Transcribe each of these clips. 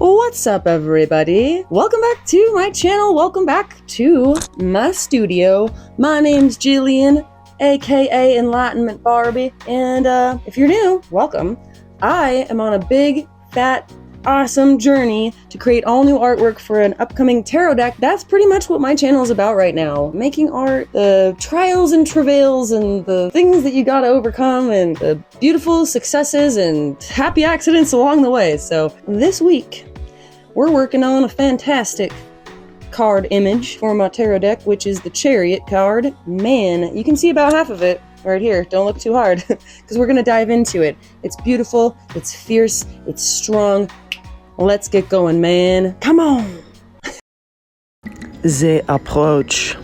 What's up, everybody? Welcome back to my channel. Welcome back to my studio. My name's Jillian, aka Enlightenment Barbie, and if you're new, welcome. I am on a big, fat, awesome journey to create all new artwork for an upcoming tarot deck. That's pretty much what my channel is about right now. Making art, the trials and travails and the things that you gotta overcome and the beautiful successes and happy accidents along the way. So this week, we're working on a fantastic card image for my tarot deck, which is the Chariot card. Man, you can see about half of it right here. Don't look too hard, because we're gonna dive into it. It's beautiful, it's fierce, it's strong. Let's get going, man. Come on! The approach.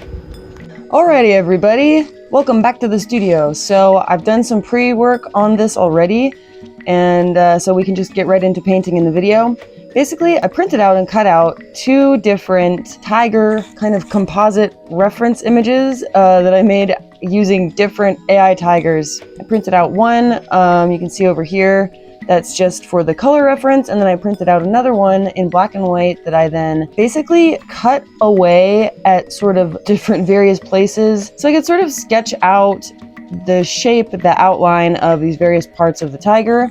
Alrighty, everybody. Welcome back to the studio. So I've done some pre-work on this already, and so we can just get right into painting in the video. Basically, I printed out and cut out two different tiger kind of composite reference images that I made using different AI tigers. I printed out one, you can see over here, that's just for the color reference, and then I printed out another one in black and white that I then basically cut away at sort of different various places so I could sort of sketch out the shape, the outline of these various parts of the tiger.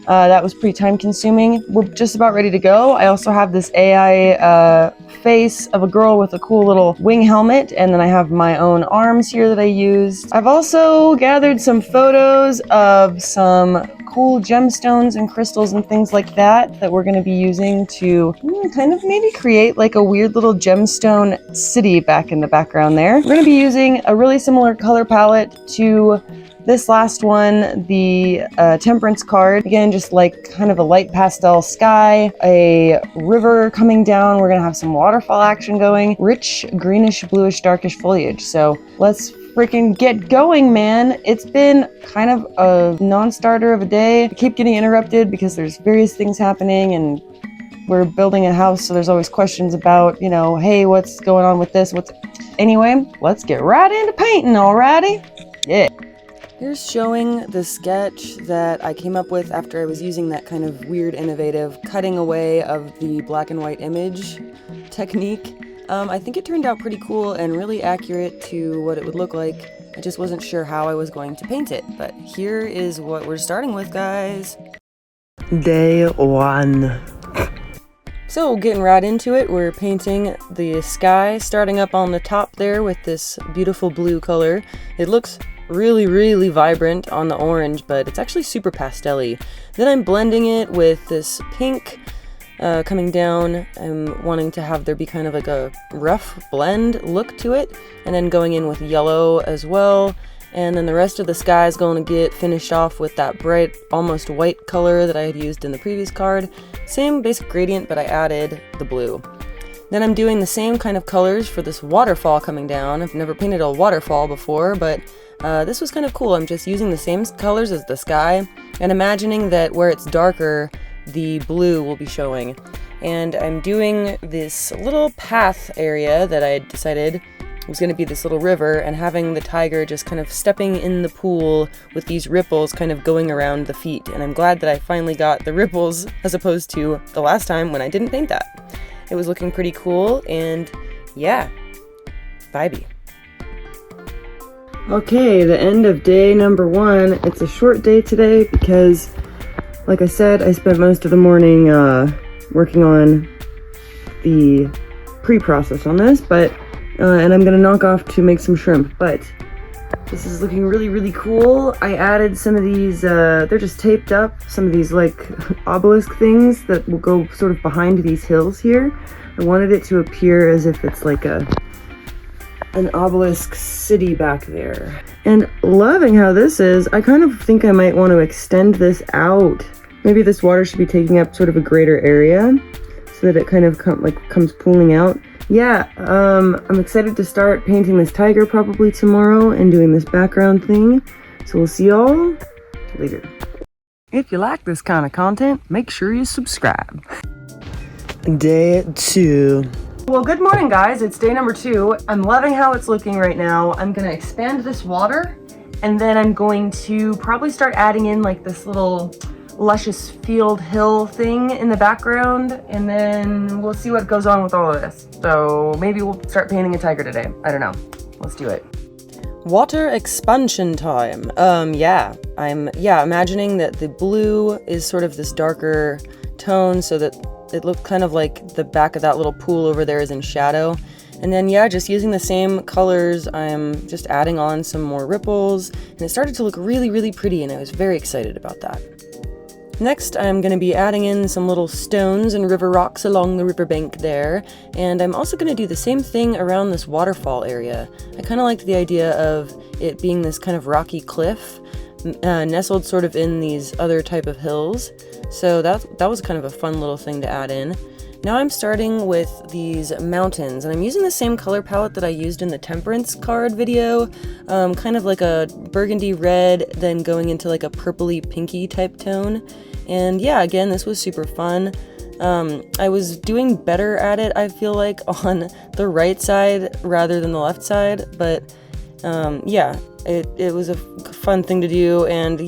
That was pretty time consuming. We're just about ready to go. I also have this AI face of a girl with a cool little wing helmet, and then I have my own arms here that I used. I've also gathered some photos of some cool gemstones and crystals and things like that we're going to be using to kind of maybe create like a weird little gemstone city back in the background there. We're going to be using a really similar color palette to this last one, the Temperance card. Again, just like kind of a light pastel sky, a river coming down. We're gonna have some waterfall action going, rich greenish, bluish, darkish foliage. So let's freaking get going, man. It's been kind of a non-starter of a day. I keep getting interrupted because there's various things happening, and we're building a house, so there's always questions about, you know, hey, what's going on with this? Anyway, let's get right into painting, alrighty? Yeah. Here's showing the sketch that I came up with after I was using that kind of weird, innovative cutting away of the black and white image technique. I think it turned out pretty cool and really accurate to what it would look like. I just wasn't sure how I was going to paint it, but here is what we're starting with, guys. Day one. So getting right into it, we're painting the sky, starting up on the top there with this beautiful blue color. It looks really vibrant on the orange, but it's actually super pastel-y. Then I'm blending it with this pink coming down. I'm wanting to have there be kind of like a rough blend look to it, and then going in with yellow as well. And then the rest of the sky is going to get finished off with that bright, almost white color that I had used in the previous card. Same basic gradient, but I added the blue. Then I'm doing the same kind of colors for this waterfall coming down. I've never painted a waterfall before, but this was kind of cool. I'm just using the same colors as the sky and imagining that where it's darker, the blue will be showing. And I'm doing this little path area that I had decided was going to be this little river, and having the tiger just kind of stepping in the pool with these ripples kind of going around the feet. And I'm glad that I finally got the ripples as opposed to the last time when I didn't paint that. It was looking pretty cool, and yeah, vibey. Okay, the end of day number one. It's a short day today because, like I said, I spent most of the morning working on the pre-process on this, but and I'm gonna knock off to make some shrimp, but this is looking really cool. I added some of these, they're just taped up, some of these like obelisk things that will go sort of behind these hills here. I wanted it to appear as if it's like an obelisk city back there. And loving how this is, I kind of think I might want to extend this out. Maybe this water should be taking up sort of a greater area so that it kind of comes pooling out. Yeah, I'm excited to start painting this tiger probably tomorrow and doing this background thing. So we'll see y'all later. If you like this kind of content, make sure you subscribe. Day two. Well, good morning, guys. It's day number 2. I'm loving how it's looking right now. I'm gonna expand this water, and then I'm going to probably start adding in like this little luscious field hill thing in the background, and then we'll see what goes on with all of this. So maybe we'll start painting a tiger today. I don't know. Let's do it. Water expansion time. I'm imagining that the blue is sort of this darker tone so that it looked kind of like the back of that little pool over there is in shadow. And then, just using the same colors, I'm just adding on some more ripples, and it started to look really, really pretty, and I was very excited about that. Next, I'm going to be adding in some little stones and river rocks along the riverbank there, and I'm also going to do the same thing around this waterfall area. I kind of liked the idea of it being this kind of rocky cliff, nestled sort of in these other type of hills, so that was kind of a fun little thing to add in. Now I'm starting with these mountains, and I'm using the same color palette that I used in the Temperance card video, kind of like a burgundy red, then going into like a purpley pinky type tone. And again, this was super fun. I was doing better at it, I feel like, on the right side rather than the left side, but it was a fun thing to do, and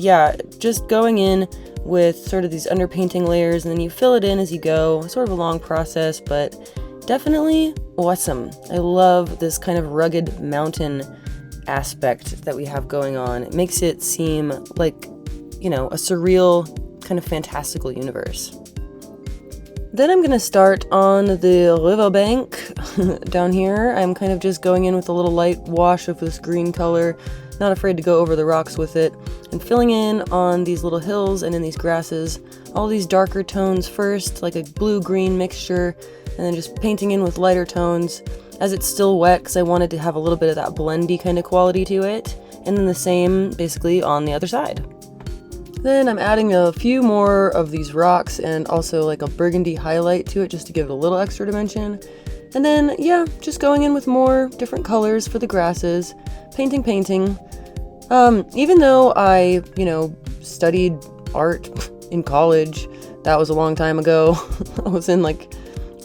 just going in with sort of these underpainting layers, and then you fill it in as you go. Sort of a long process, but definitely awesome. I love this kind of rugged mountain aspect that we have going on. It makes it seem like, a surreal, kind of fantastical universe. Then I'm gonna start on the riverbank down here. I'm kind of just going in with a little light wash of this green color, not afraid to go over the rocks with it, and filling in on these little hills and in these grasses, all these darker tones first, like a blue-green mixture, and then just painting in with lighter tones as it's still wet, because I wanted to have a little bit of that blendy kind of quality to it, and then the same basically on the other side. Then I'm adding a few more of these rocks and also like a burgundy highlight to it just to give it a little extra dimension. And then, just going in with more different colors for the grasses, painting. Even though I, studied art in college, that was a long time ago. I was in like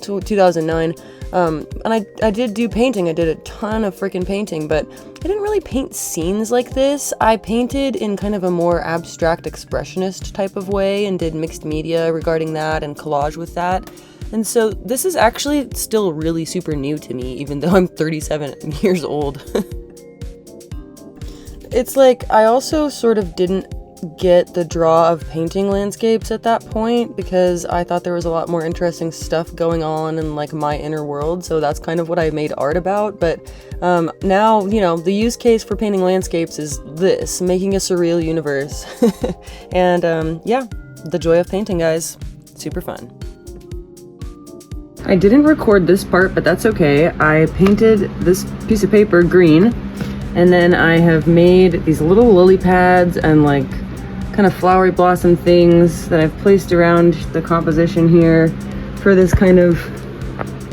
2009. And I did do painting. I did a ton of freaking painting, but I didn't really paint scenes like this. I painted in kind of a more abstract expressionist type of way and did mixed media regarding that and collage with that. And so this is actually still really super new to me, even though I'm 37 years old. It's like I also sort of didn't get the draw of painting landscapes at that point because I thought there was a lot more interesting stuff going on in like my inner world, so that's kind of what I made art about. But now, the use case for painting landscapes is this, making a surreal universe. And the joy of painting, guys. Super fun. I didn't record this part, but that's okay. I painted this piece of paper green, and then I have made these little lily pads and like kind of flowery blossom things that I've placed around the composition here for this kind of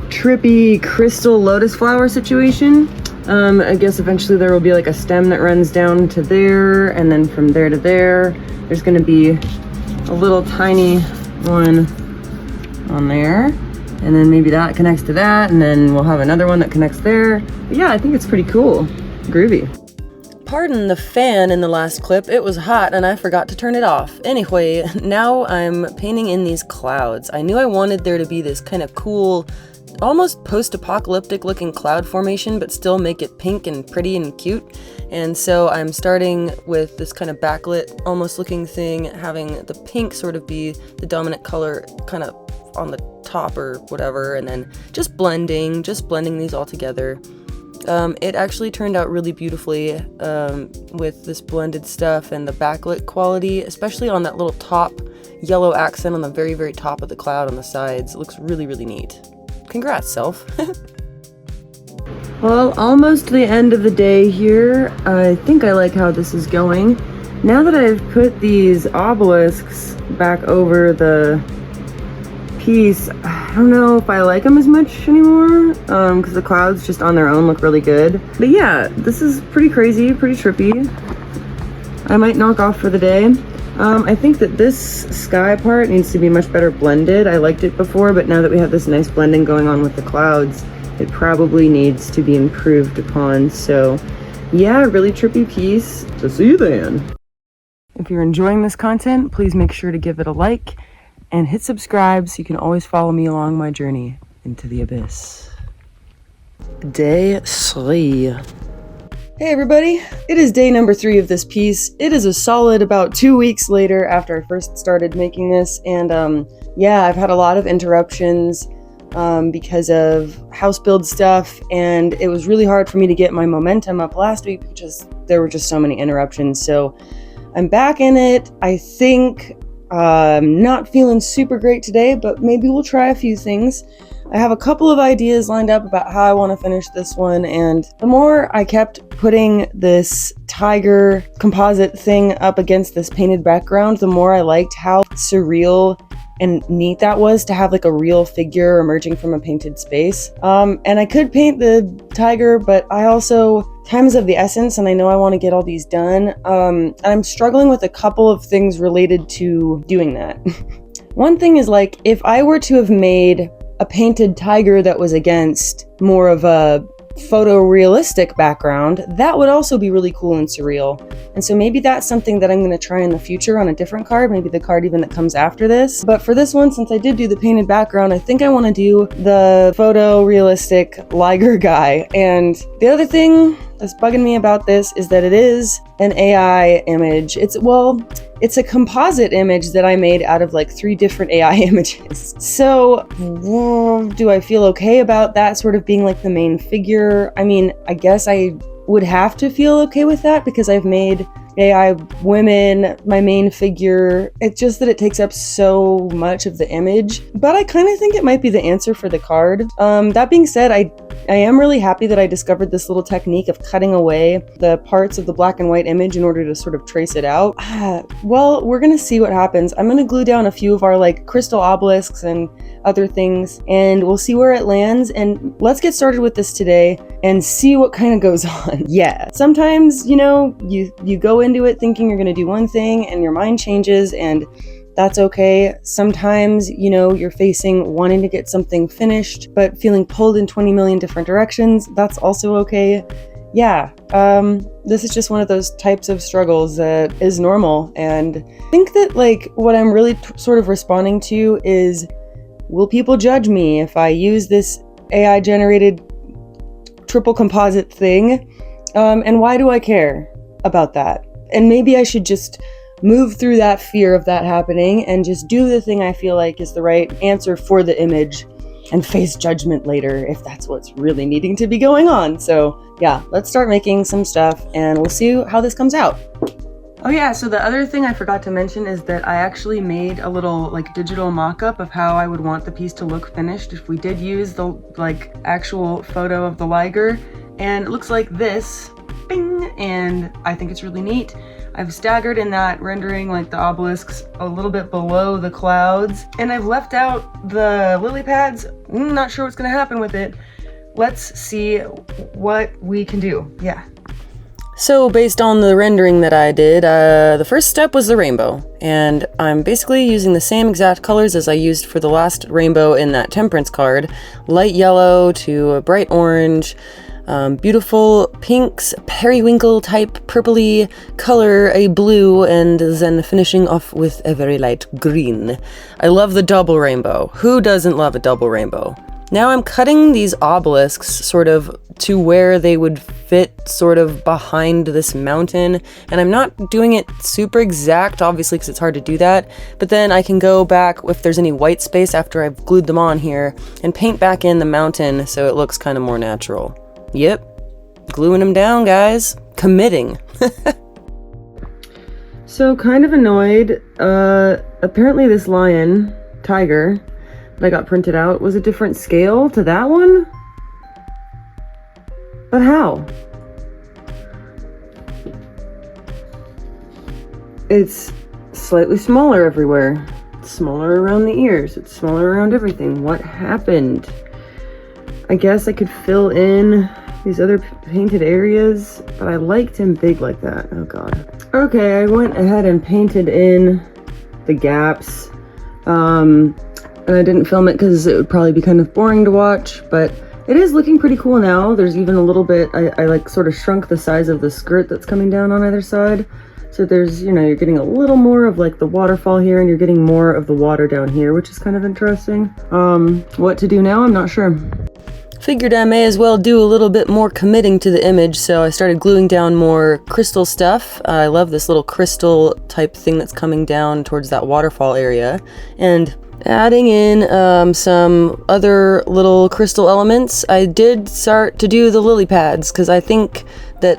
trippy crystal lotus flower situation. I guess eventually there will be like a stem that runs down to there, and then from there to there, there's going to be a little tiny one on there, and then maybe that connects to that, and then we'll have another one that connects there. But I think it's pretty cool. Groovy. Pardon the fan in the last clip, it was hot and I forgot to turn it off. Anyway, now I'm painting in these clouds. I knew I wanted there to be this kind of cool, almost post-apocalyptic looking cloud formation, but still make it pink and pretty and cute. And so I'm starting with this kind of backlit, almost looking thing, having the pink sort of be the dominant color kind of on the top or whatever, and then just blending these all together. It actually turned out really beautifully with this blended stuff and the backlit quality, especially on that little top yellow accent on the very, very top of the cloud on the sides. It looks really, really neat. Congrats, self. Well, almost the end of the day here. I think I like how this is going. Now that I've put these obelisks back over the piece, I don't know if I like them as much anymore, because the clouds just on their own look really good. But this is pretty crazy, pretty trippy. I might knock off for the day. I think that this sky part needs to be much better blended. I liked it before, but now that we have this nice blending going on with the clouds, it probably needs to be improved upon. So really trippy piece. So see you then. If you're enjoying this content, please make sure to give it a like and hit subscribe so you can always follow me along my journey into the abyss. Day 3. Hey everybody, it is day number 3 of this piece. It is a solid about 2 weeks later after I first started making this, and I've had a lot of interruptions because of house build stuff, and it was really hard for me to get my momentum up last week because there were just so many interruptions. So I'm back in it. I think I'm not feeling super great today, but maybe we'll try a few things. I have a couple of ideas lined up about how I want to finish this one, and the more I kept putting this tiger composite thing up against this painted background, the more I liked how surreal and neat that was to have like a real figure emerging from a painted space. And I could paint the tiger, but I also, time is of the essence, and I know I want to get all these done. And I'm struggling with a couple of things related to doing that. One thing is, like, if I were to have made a painted tiger that was against more of a photorealistic background, that would also be really cool and surreal. And so maybe that's something that I'm going to try in the future on a different card, maybe the card even that comes after this. But for this one, since I did do the painted background, I think I want to do the photorealistic Liger guy. And the other thing that's bugging me about this is that it is an AI image. It's a composite image that I made out of like 3 different AI images. So, do I feel okay about that sort of being like the main figure? I mean, I guess I would have to feel okay with that because I've made AI women my main figure. It's just that it takes up so much of the image, but I kind of think it might be the answer for the card. That being said, I am really happy that I discovered this little technique of cutting away the parts of the black and white image in order to sort of trace it out. Well, we're gonna see what happens. I'm gonna glue down a few of our like crystal obelisks and other things, and we'll see where it lands. And let's get started with this today and see what kind of goes on. Yeah, sometimes, you know, you go into it thinking you're gonna do one thing and your mind changes, and that's okay. Sometimes, you know, you're facing wanting to get something finished, but feeling pulled in 20 million different directions. That's also okay. Yeah, this is just one of those types of struggles that is normal. And I think that like what I'm really sort of responding to is, will people judge me if I use this AI generated triple composite thing? And why do I care about that? And maybe I should just move through that fear of that happening and just do the thing I feel like is the right answer for the image and face judgment later if that's what's really needing to be going on. So yeah, let's start making some stuff and we'll see how this comes out. Oh yeah, so the other thing I forgot to mention is that I actually made a little like digital mock-up of how I would want the piece to look finished if we did use the like actual photo of the Liger, and it looks like this. Bing! And I think it's really neat. I've staggered in that rendering like the obelisks a little bit below the clouds, and I've left out the lily pads. Not sure what's gonna happen with it. Let's see what we can do. Yeah. So based on the rendering that I did, the first step was the rainbow, and I'm basically using the same exact colors as I used for the last rainbow in that temperance card. Light yellow to a bright orange, beautiful pinks, periwinkle type purpley color, a blue, and then finishing off with a very light green. I love the double rainbow. Who doesn't love a double rainbow? Now I'm cutting these obelisks sort of to where they would fit sort of behind this mountain, and I'm not doing it super exact, obviously, because it's hard to do that, but then I can go back if there's any white space after I've glued them on here and paint back in the mountain so it looks kind of more natural. Yep, gluing them down, guys. Committing. So kind of annoyed, apparently this tiger, that I got printed out was a different scale to that one? But how? It's slightly smaller everywhere. It's smaller around the ears. It's smaller around everything. What happened? I guess I could fill in these other painted areas, but I liked him big like that. Oh god. Okay, I went ahead and painted in the gaps. And I didn't film it because it would probably be kind of boring to watch, but it is looking pretty cool now. There's even a little bit, I like sort of shrunk the size of the skirt that's coming down on either side. So there's, you're getting a little more of like the waterfall here, and you're getting more of the water down here, which is kind of interesting. What to do now, I'm not sure. Figured I may as well do a little bit more committing to the image, so I started gluing down more crystal stuff. I love this little crystal type thing that's coming down towards that waterfall area, and adding in some other little crystal elements. I did start to do the lily pads, because I think that,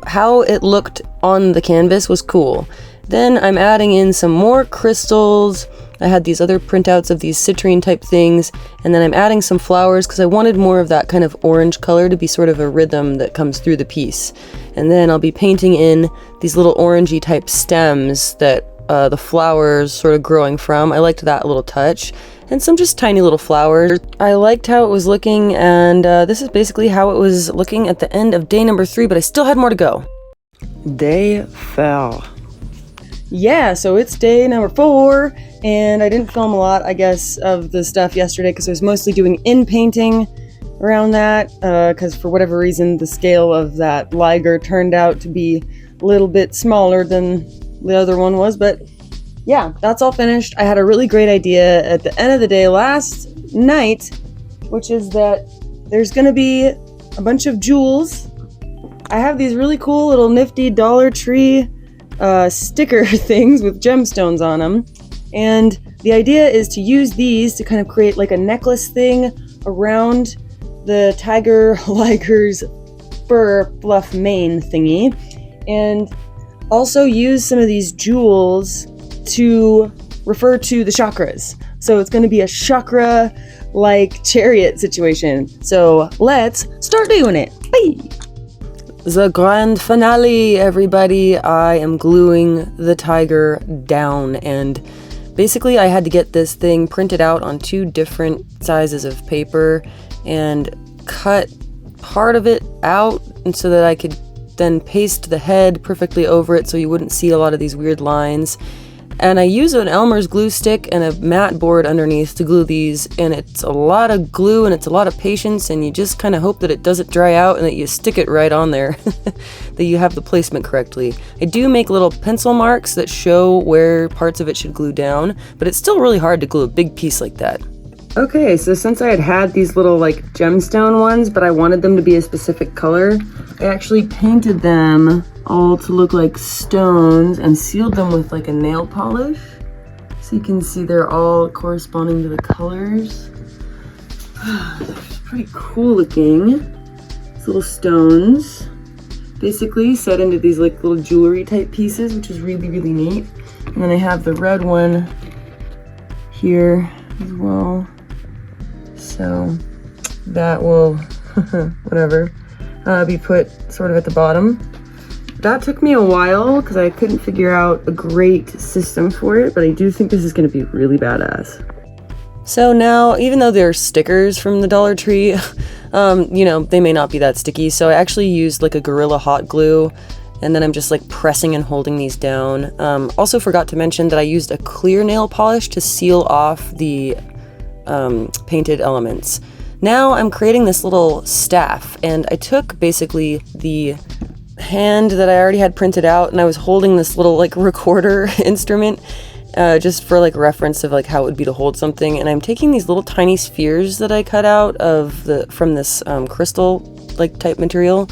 how it looked on the canvas was cool. Then I'm adding in some more crystals. I had these other printouts of these citrine type things, and then I'm adding some flowers because I wanted more of that kind of orange color to be sort of a rhythm that comes through the piece. And then I'll be painting in these little orangey type stems that the flowers sort of growing from. I liked that little touch. And some just tiny little flowers. I liked how it was looking, and this is basically how it was looking at the end of day number 3, but I still had more to go. Day 4. Yeah, so it's day number 4, and I didn't film a lot, I guess, of the stuff yesterday because I was mostly doing in-painting around that, because for whatever reason the scale of that Liger turned out to be a little bit smaller than the other one was, but yeah, that's all finished. I had a really great idea at the end of the day last night, which is that there's going to be a bunch of jewels. I have these really cool little nifty Dollar Tree sticker things with gemstones on them, and the idea is to use these to kind of create like a necklace thing around the tiger Liger's fur fluff mane thingy, and also use some of these jewels to refer to the chakras. So it's going to be a chakra like chariot situation. So let's start doing it. Bye. The grand finale, everybody. I am gluing the tiger down, and basically I had to get this thing printed out on 2 different sizes of paper and cut part of it out, and so that I could then paste the head perfectly over it so you wouldn't see a lot of these weird lines. And I use an Elmer's glue stick and a mat board underneath to glue these, and it's a lot of glue and it's a lot of patience, and you just kind of hope that it doesn't dry out and that you stick it right on there, that you have the placement correctly. I do make little pencil marks that show where parts of it should glue down, but it's still really hard to glue a big piece like that. Okay, so since I had these little like gemstone ones, but I wanted them to be a specific color, I actually painted them all to look like stones and sealed them with like a nail polish. So you can see they're all corresponding to the colors. It's pretty cool looking. These little stones, basically set into these like little jewelry type pieces, which is really, really neat. And then I have the red one here as well. So that will, whatever, be put sort of at the bottom. That took me a while because I couldn't figure out a great system for it, but I do think this is going to be really badass. So now, even though they're stickers from the Dollar Tree, they may not be that sticky, so I actually used like a Gorilla hot glue, and then I'm just like pressing and holding these down. Also forgot to mention that I used a clear nail polish to seal off the painted elements. Now I'm creating this little staff, and I took basically the hand that I already had printed out, and I was holding this little like recorder instrument just for like reference of like how it would be to hold something, and I'm taking these little tiny spheres that I cut out from this crystal like type material,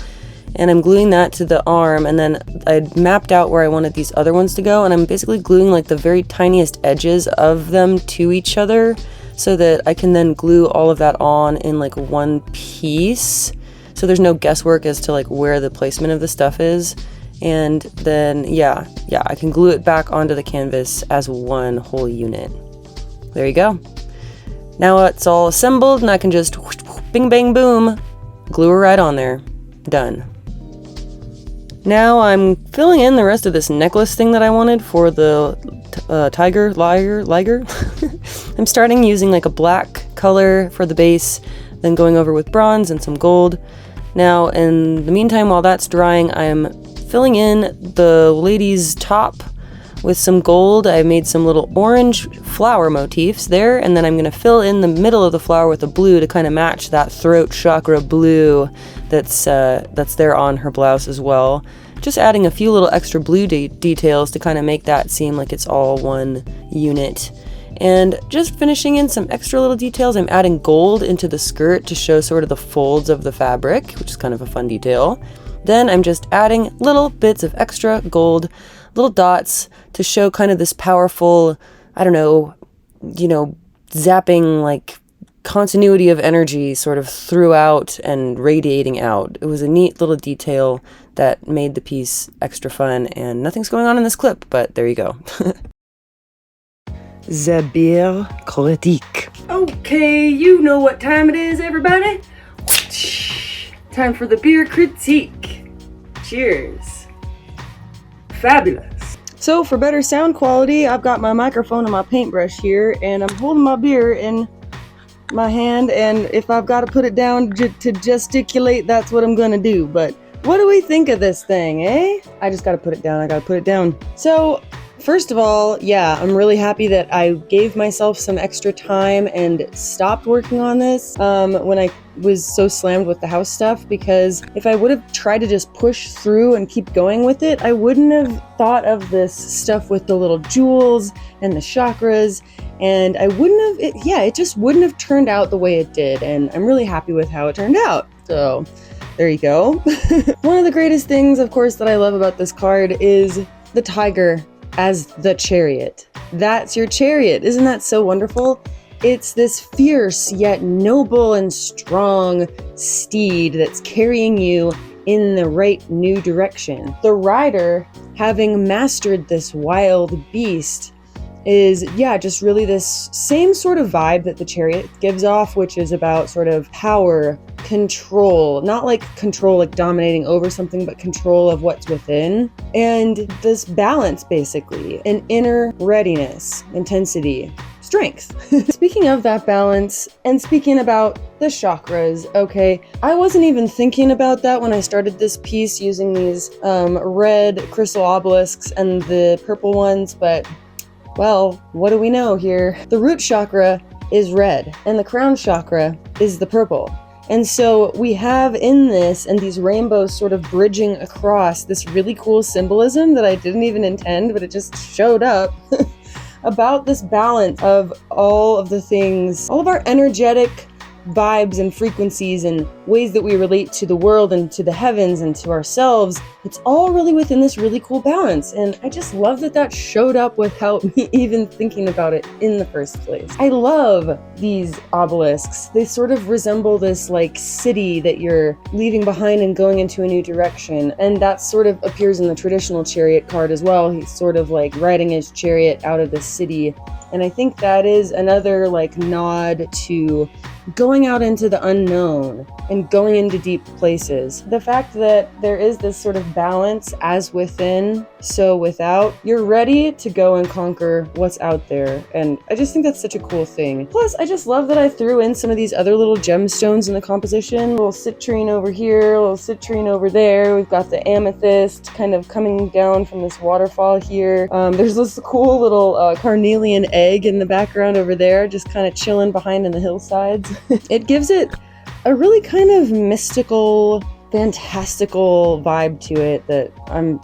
and I'm gluing that to the arm, and then I mapped out where I wanted these other ones to go, and I'm basically gluing like the very tiniest edges of them to each other so that I can then glue all of that on in like one piece. So there's no guesswork as to like where the placement of the stuff is. And then, yeah, I can glue it back onto the canvas as one whole unit. There you go. Now it's all assembled, and I can just whoosh, whoosh, bing, bang, boom, glue it right on there. Done. Now I'm filling in the rest of this necklace thing that I wanted for the tiger Liger. I'm starting using like a black color for the base, then going over with bronze and some gold. Now, in the meantime, while that's drying, I'm filling in the lady's top with some gold. I made some little orange flower motifs there, and then I'm going to fill in the middle of the flower with a blue to kind of match that throat chakra blue that's there on her blouse as well. Just adding a few little extra blue details to kind of make that seem like it's all one unit. And just finishing in some extra little details, I'm adding gold into the skirt to show sort of the folds of the fabric, which is kind of a fun detail. Then I'm just adding little bits of extra gold, little dots to show kind of this powerful, I don't know, zapping like continuity of energy sort of throughout and radiating out. It was a neat little detail that made the piece extra fun, and nothing's going on in this clip, but there you go. The beer critique. Okay, you know what time it is, everybody. Time for the beer critique. Cheers. Fabulous. So for better sound quality, I've got my microphone and my paintbrush here, and I'm holding my beer in my hand, and if I've got to put it down to gesticulate, that's what I'm gonna do. But what do we think of this thing, eh? I just gotta put it down. I gotta put it down. So first of all, yeah, I'm really happy that I gave myself some extra time and stopped working on this when I was so slammed with the house stuff, because if I would have tried to just push through and keep going with it, I wouldn't have thought of this stuff with the little jewels and the chakras, and I wouldn't have, it just wouldn't have turned out the way it did, and I'm really happy with how it turned out. So there you go. One of the greatest things, of course, that I love about this card is the tiger as the chariot. That's your chariot. Isn't that so wonderful? It's this fierce yet noble and strong steed that's carrying you in the right new direction. The rider, having mastered this wild beast, is, just really this same sort of vibe that the chariot gives off, which is about sort of power, control, not like control like dominating over something, but control of what's within, and this balance, basically, an inner readiness, intensity, strength. Speaking of that balance, and speaking about the chakras, okay, I wasn't even thinking about that when I started this piece using these red crystal obelisks and the purple ones, but well, what do we know here? The root chakra is red, and the crown chakra is the purple. And so we have in this, and these rainbows sort of bridging across, this really cool symbolism that I didn't even intend, but it just showed up, about this balance of all of the things, all of our energetic vibes and frequencies and ways that we relate to the world and to the heavens and to ourselves. It's all really within this really cool balance, and I just love that that showed up without me even thinking about it in the first place. I love these obelisks. They sort of resemble this like city that you're leaving behind and going into a new direction, and that sort of appears in the traditional chariot card as well. He's sort of like riding his chariot out of the city, and I think that is another like nod to going out into the unknown and going into deep places. The fact that there is this sort of balance as within, so without, you're ready to go and conquer what's out there. And I just think that's such a cool thing. Plus, I just love that I threw in some of these other little gemstones in the composition. A little citrine over here, a little citrine over there. We've got the amethyst kind of coming down from this waterfall here. There's this cool little carnelian egg in the background over there, just kind of chilling behind in the hillsides. It gives it a really kind of mystical, fantastical vibe to it that I'm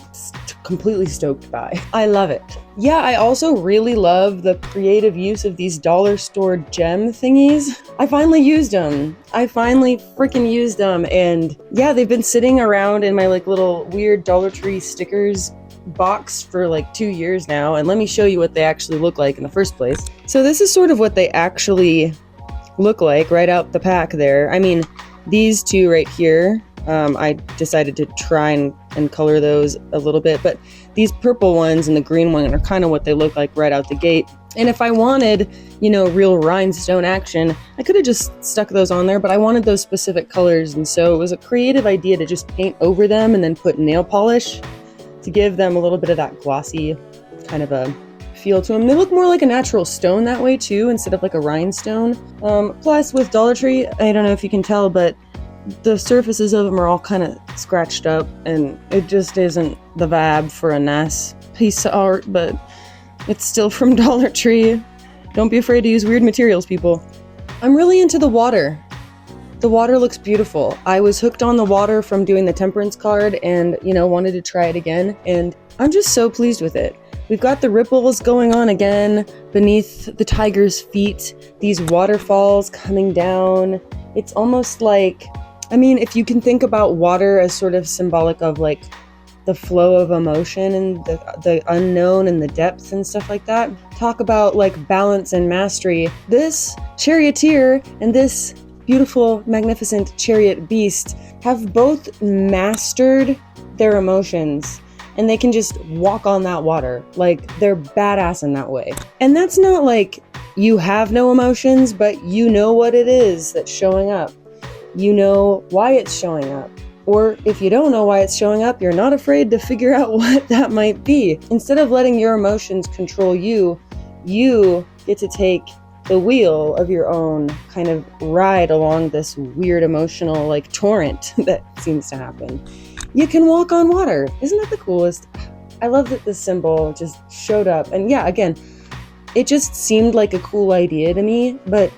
completely stoked by. I love it. Yeah, I also really love the creative use of these dollar store gem thingies. I finally used them. I finally freaking used them, and yeah, they've been sitting around in my like little weird Dollar Tree stickers box for like 2 years now, and let me show you what they actually look like in the first place. So this is sort of what they actually look like right out the pack there. I mean, these two right here, I decided to try and color those a little bit, but these purple ones and the green one are kind of what they look like right out the gate. And if I wanted, real rhinestone action, I could have just stuck those on there, but I wanted those specific colors, and so it was a creative idea to just paint over them and then put nail polish to give them a little bit of that glossy kind of a feel to them. They look more like a natural stone that way too, instead of like a rhinestone. Plus with Dollar Tree, I don't know if you can tell, but the surfaces of them are all kind of scratched up, and it just isn't the vibe for a nice piece of art. But It's still from Dollar Tree. Don't be afraid to use weird materials, people. I'm really into the water. The water looks beautiful. I was hooked on the water from doing the temperance card and, wanted to try it again. And I'm just so pleased with it. We've got the ripples going on again beneath the tiger's feet, these waterfalls coming down. It's almost like, if you can think about water as sort of symbolic of like the flow of emotion and the unknown and the depth and stuff like that. Talk about like balance and mastery. This charioteer and this beautiful, magnificent chariot beast have both mastered their emotions. And they can just walk on that water. Like, they're badass in that way. And that's not like you have no emotions, but you know what it is that's showing up. You know why it's showing up. Or if you don't know why it's showing up, you're not afraid to figure out what that might be. Instead of letting your emotions control you, you get to take the wheel of your own kind of ride along this weird emotional like torrent that seems to happen. You can walk on water. Isn't that the coolest? I love that this symbol just showed up. And yeah, again, it just seemed like a cool idea to me, but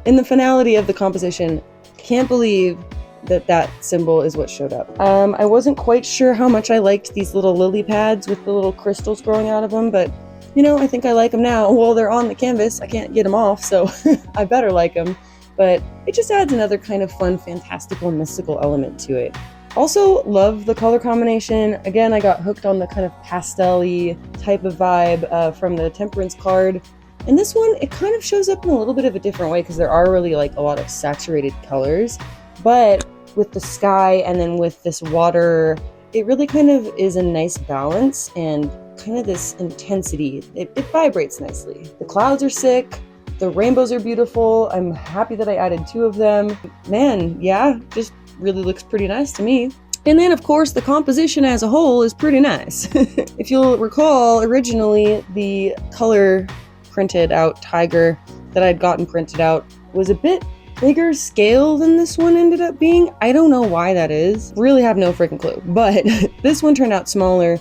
in the finality of the composition, can't believe that symbol is what showed up. I wasn't quite sure how much I liked these little lily pads with the little crystals growing out of them, but I think I like them now. Well, they're on the canvas. I can't get them off, so I better like them. But it just adds another kind of fun, fantastical, mystical element to it. Also, love the color combination. Again, I got hooked on the kind of pastel-y type of vibe from the temperance card. And this one, it kind of shows up in a little bit of a different way because there are really like a lot of saturated colors. But with the sky and then with this water, it really kind of is a nice balance and kind of this intensity. It vibrates nicely. The clouds are sick. The rainbows are beautiful. I'm happy that I added 2 of them. Man, yeah, just really looks pretty nice to me. And then, of course, the composition as a whole is pretty nice. If you'll recall, originally the color printed out tiger that I'd gotten printed out was a bit bigger scale than this one ended up being. I don't know why that is. Really have no freaking clue. But this one turned out smaller,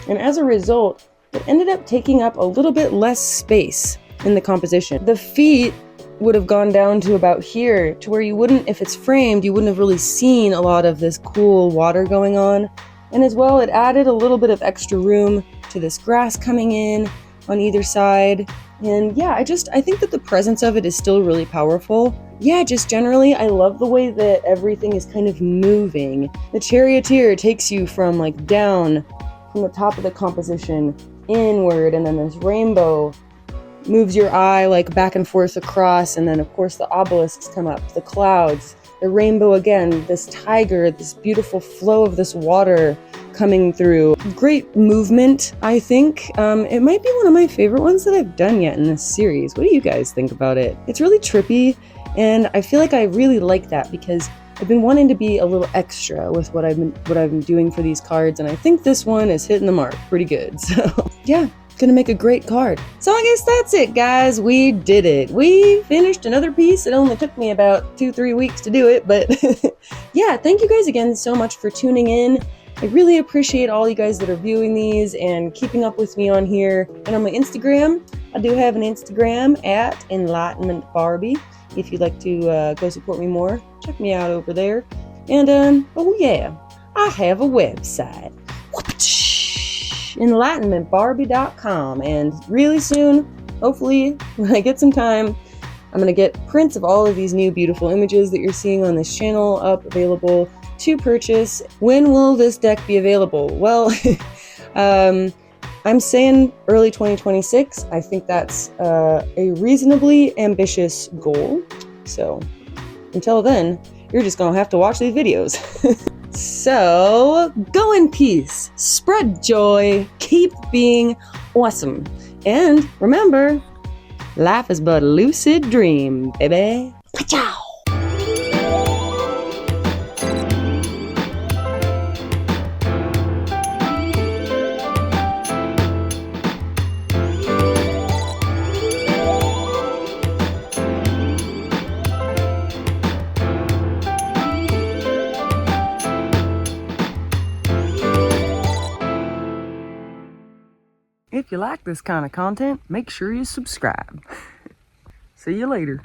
and as a result, it ended up taking up a little bit less space in the composition. The feet would have gone down to about here, to where you wouldn't, if it's framed, you wouldn't have really seen a lot of this cool water going on. And as well, it added a little bit of extra room to this grass coming in on either side. And yeah, I think that the presence of it is still really powerful. Yeah, just generally, I love the way that everything is kind of moving. The charioteer takes you from like down from the top of the composition inward, and then this rainbow moves your eye like back and forth across, and then of course the obelisks come up, the clouds, the rainbow again, this tiger, this beautiful flow of this water coming through. Great movement, I think. It might be one of my favorite ones that I've done yet in this series. What do you guys think about it? It's really trippy, and I feel like I really like that because I've been wanting to be a little extra with what I've been doing for these cards, and I think this one is hitting the mark pretty good. So yeah, gonna make a great card. So I guess that's it, guys. We did it. We finished another piece. It only took me about 2-3 weeks to do it, but yeah, thank you guys again so much for tuning in. I really appreciate all you guys that are viewing these and keeping up with me on here and on my Instagram. I do have an Instagram at Enlightenment Barbie. If you'd like to go support me more, check me out over there. And oh yeah, I have a website. Enlightenmentbarbie.com, and really soon, hopefully when I get some time, I'm gonna get prints of all of these new beautiful images that you're seeing on this channel up available to purchase. When will this deck be available? Well, I'm saying early 2026. I think that's a reasonably ambitious goal. So until then, you're just gonna have to watch these videos. So, go in peace, spread joy, keep being awesome. And remember, life is but a lucid dream, baby. Ciao. if you like this kind of content, make sure you subscribe. See you later.